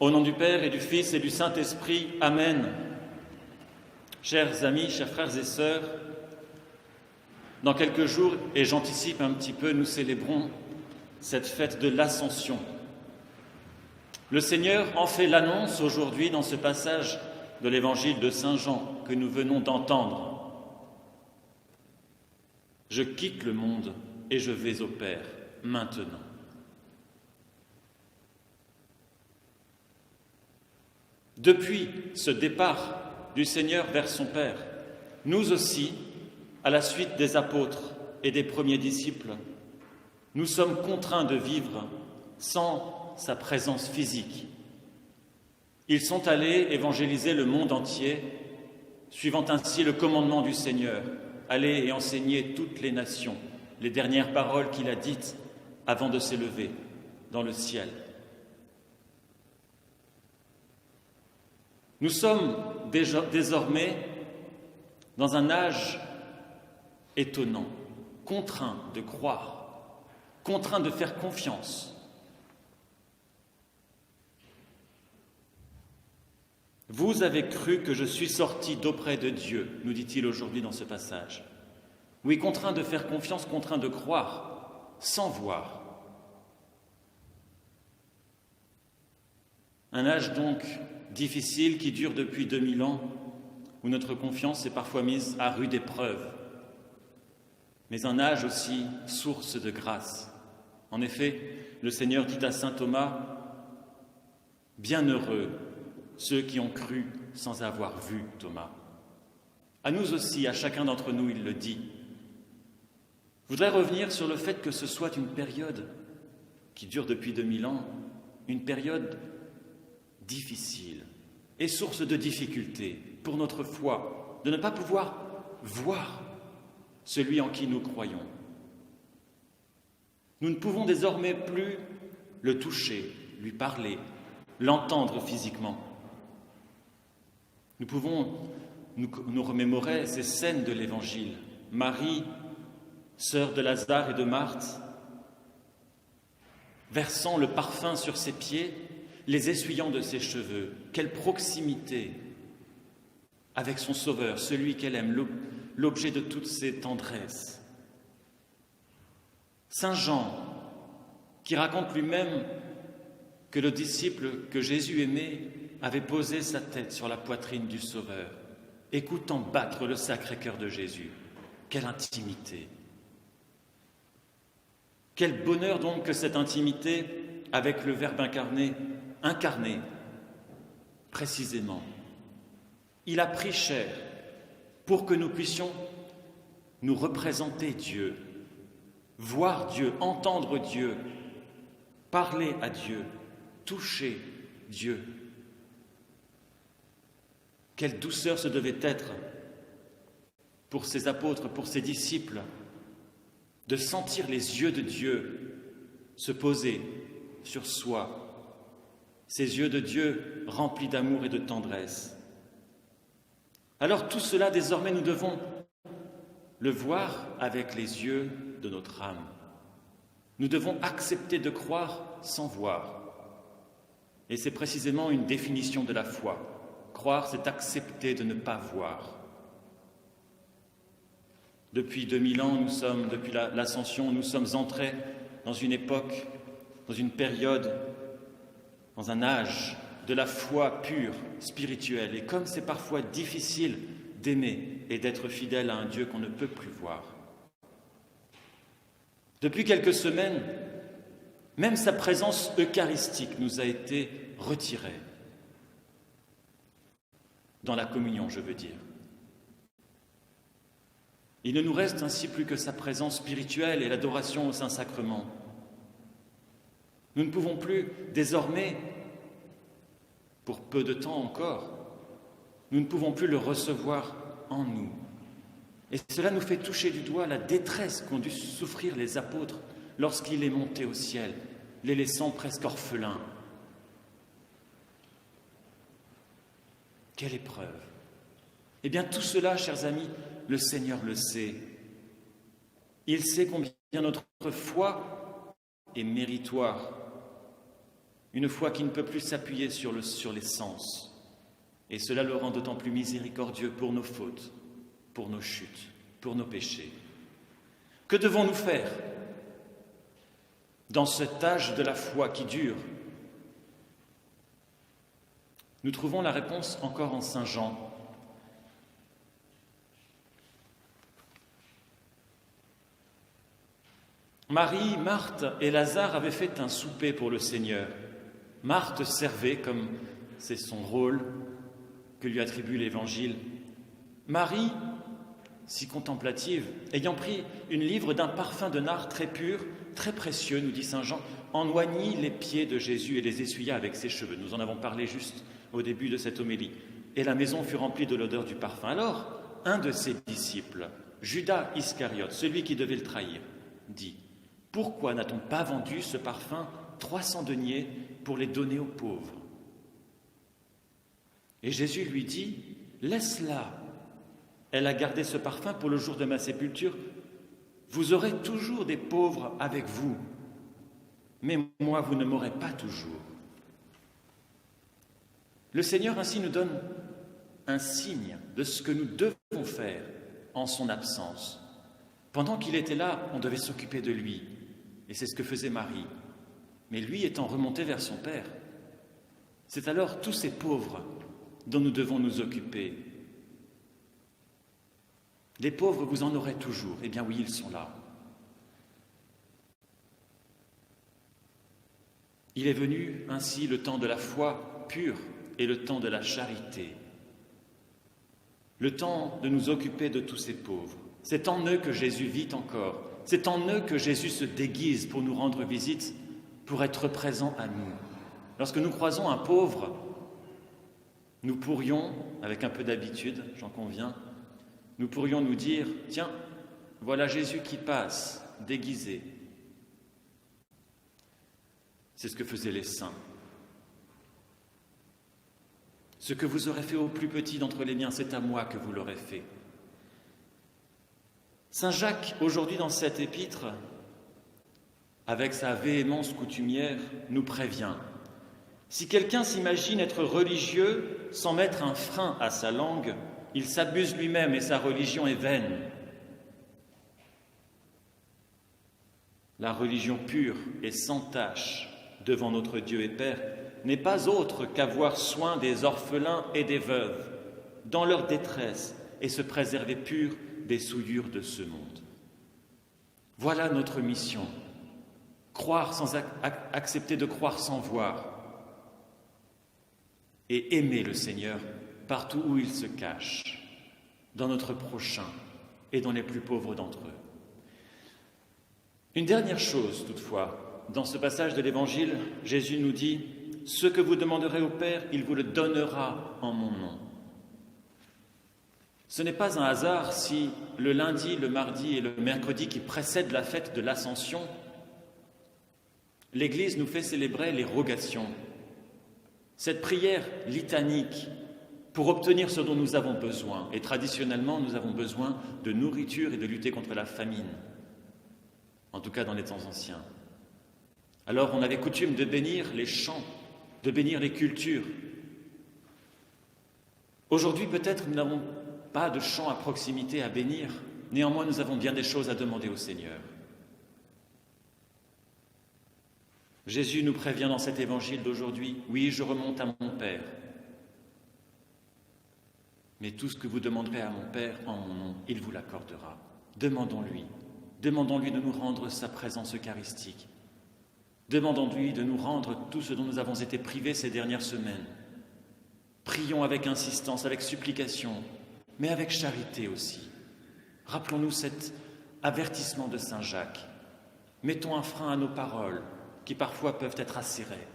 Au nom du Père et du Fils et du Saint-Esprit, Amen. Chers amis, chers frères et sœurs, dans quelques jours, et j'anticipe un petit peu, nous célébrons cette fête de l'Ascension. Le Seigneur en fait l'annonce aujourd'hui dans ce passage de l'Évangile de Saint Jean que nous venons d'entendre. Je quitte le monde et je vais au Père maintenant. Depuis ce départ du Seigneur vers son Père, nous aussi, à la suite des apôtres et des premiers disciples, nous sommes contraints de vivre sans sa présence physique. Ils sont allés évangéliser le monde entier, suivant ainsi le commandement du Seigneur, aller et enseigner toutes les nations, les dernières paroles qu'il a dites avant de s'élever dans le ciel. Nous sommes désormais dans un âge étonnant, contraints de croire, contraints de faire confiance. Vous avez cru que je suis sorti d'auprès de Dieu, nous dit-il aujourd'hui dans ce passage. Oui, contraints de faire confiance, contraints de croire, sans voir. Un âge donc difficile qui dure depuis 2000 ans, où notre confiance est parfois mise à rude épreuve, mais un âge aussi source de grâce. En effet, le Seigneur dit à saint Thomas, « Bienheureux ceux qui ont cru sans avoir vu, Thomas. » À nous aussi, à chacun d'entre nous, il le dit. Je voudrais revenir sur le fait que ce soit une période qui dure depuis 2000 ans, une période difficile et source de difficultés pour notre foi, de ne pas pouvoir voir celui en qui nous croyons. Nous ne pouvons désormais plus le toucher, lui parler, l'entendre physiquement. Nous pouvons nous remémorer ces scènes de l'Évangile. Marie, sœur de Lazare et de Marthe, versant le parfum sur ses pieds, les essuyant de ses cheveux. Quelle proximité avec son Sauveur, celui qu'elle aime, l'objet de toutes ses tendresses. Saint Jean, qui raconte lui-même que le disciple que Jésus aimait avait posé sa tête sur la poitrine du Sauveur, écoutant battre le Sacré-Cœur de Jésus. Quelle intimité! Quel bonheur donc que cette intimité avec le Verbe incarné, précisément. Il a pris chair pour que nous puissions nous représenter Dieu, voir Dieu, entendre Dieu, parler à Dieu, toucher Dieu. Quelle douceur ce devait être pour ces apôtres, pour ces disciples, de sentir les yeux de Dieu se poser sur soi, ces yeux de Dieu remplis d'amour et de tendresse. Alors tout cela, désormais, nous devons le voir avec les yeux de notre âme. Nous devons accepter de croire sans voir. Et c'est précisément une définition de la foi. Croire, c'est accepter de ne pas voir. Depuis 2000 ans, depuis l'Ascension, nous sommes entrés dans une époque, dans une période, dans un âge de la foi pure, spirituelle. Et comme c'est parfois difficile d'aimer et d'être fidèle à un Dieu qu'on ne peut plus voir. Depuis quelques semaines, même sa présence eucharistique nous a été retirée. Dans la communion, je veux dire. Il ne nous reste ainsi plus que sa présence spirituelle et l'adoration au Saint-Sacrement. Nous ne pouvons plus, désormais, pour peu de temps encore, nous ne pouvons plus le recevoir en nous. Et cela nous fait toucher du doigt la détresse qu'ont dû souffrir les apôtres lorsqu'il est monté au ciel, les laissant presque orphelins. Quelle épreuve! Eh bien, tout cela, chers amis, le Seigneur le sait. Il sait combien notre foi est méritoire. une foi qui ne peut plus s'appuyer sur les sens. Et cela le rend d'autant plus miséricordieux pour nos fautes, pour nos chutes, pour nos péchés. Que devons-nous faire dans cet âge de la foi qui dure? Nous trouvons la réponse encore en Saint Jean. Marie, Marthe et Lazare avaient fait un souper pour le Seigneur. Marthe servait, comme c'est son rôle que lui attribue l'Évangile. Marie, si contemplative, ayant pris une livre d'un parfum de nard très pur, très précieux, nous dit saint Jean, en oignit les pieds de Jésus et les essuya avec ses cheveux. Nous en avons parlé juste au début de cette homélie. Et la maison fut remplie de l'odeur du parfum. Alors, un de ses disciples, Judas Iscariote, celui qui devait le trahir, dit: « Pourquoi n'a-t-on pas vendu ce parfum 300 deniers pour les donner aux pauvres ?» Et Jésus lui dit: « Laisse-la. Elle a gardé ce parfum pour le jour de ma sépulture. Vous aurez toujours des pauvres avec vous, mais moi, vous ne m'aurez pas toujours. » Le Seigneur ainsi nous donne un signe de ce que nous devons faire en son absence. Pendant qu'il était là, on devait s'occuper de lui, et c'est ce que faisait Marie. Mais lui étant remonté vers son Père, c'est alors tous ces pauvres dont nous devons nous occuper. Les pauvres, vous en aurez toujours. Eh bien oui, ils sont là. Il est venu ainsi le temps de la foi pure et le temps de la charité. Le temps de nous occuper de tous ces pauvres. C'est en eux que Jésus vit encore. C'est en eux que Jésus se déguise pour nous rendre visite, pour être présent à nous. Lorsque nous croisons un pauvre, nous pourrions, avec un peu d'habitude, j'en conviens, nous pourrions nous dire: tiens, voilà Jésus qui passe, déguisé. C'est ce que faisaient les saints. Ce que vous aurez fait au plus petit d'entre les miens, c'est à moi que vous l'aurez fait. Saint Jacques, aujourd'hui dans cette épître, avec sa véhémence coutumière, nous prévient. Si quelqu'un s'imagine être religieux sans mettre un frein à sa langue, il s'abuse lui-même et sa religion est vaine. La religion pure et sans tache devant notre Dieu et Père n'est pas autre qu'avoir soin des orphelins et des veuves dans leur détresse et se préserver pur des souillures de ce monde. Voilà notre mission, croire sans accepter de croire sans voir et aimer le Seigneur partout où il se cache, dans notre prochain et dans les plus pauvres d'entre eux. Une dernière chose toutefois, dans ce passage de l'Évangile, Jésus nous dit: « Ce que vous demanderez au Père, il vous le donnera en mon nom. » Ce n'est pas un hasard si le lundi, le mardi et le mercredi qui précèdent la fête de l'Ascension, l'Église nous fait célébrer les rogations, cette prière litanique pour obtenir ce dont nous avons besoin. Et traditionnellement, nous avons besoin de nourriture et de lutter contre la famine, en tout cas dans les temps anciens. Alors on avait coutume de bénir les champs, de bénir les cultures. Aujourd'hui, peut-être nous n'avons pas de champs à proximité à bénir, néanmoins nous avons bien des choses à demander au Seigneur. Jésus nous prévient dans cet évangile d'aujourd'hui: oui, je remonte à mon Père, mais tout ce que vous demanderez à mon Père en mon nom, il vous l'accordera. Demandons-lui de nous rendre sa présence eucharistique. Demandons-lui de nous rendre tout ce dont nous avons été privés ces dernières semaines. Prions avec insistance, avec supplication, mais avec charité aussi. Rappelons-nous cet avertissement de saint Jacques. Mettons un frein à nos paroles, qui parfois peuvent être acérées.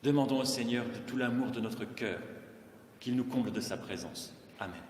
Demandons au Seigneur de tout l'amour de notre cœur, qu'il nous comble de sa présence. Amen.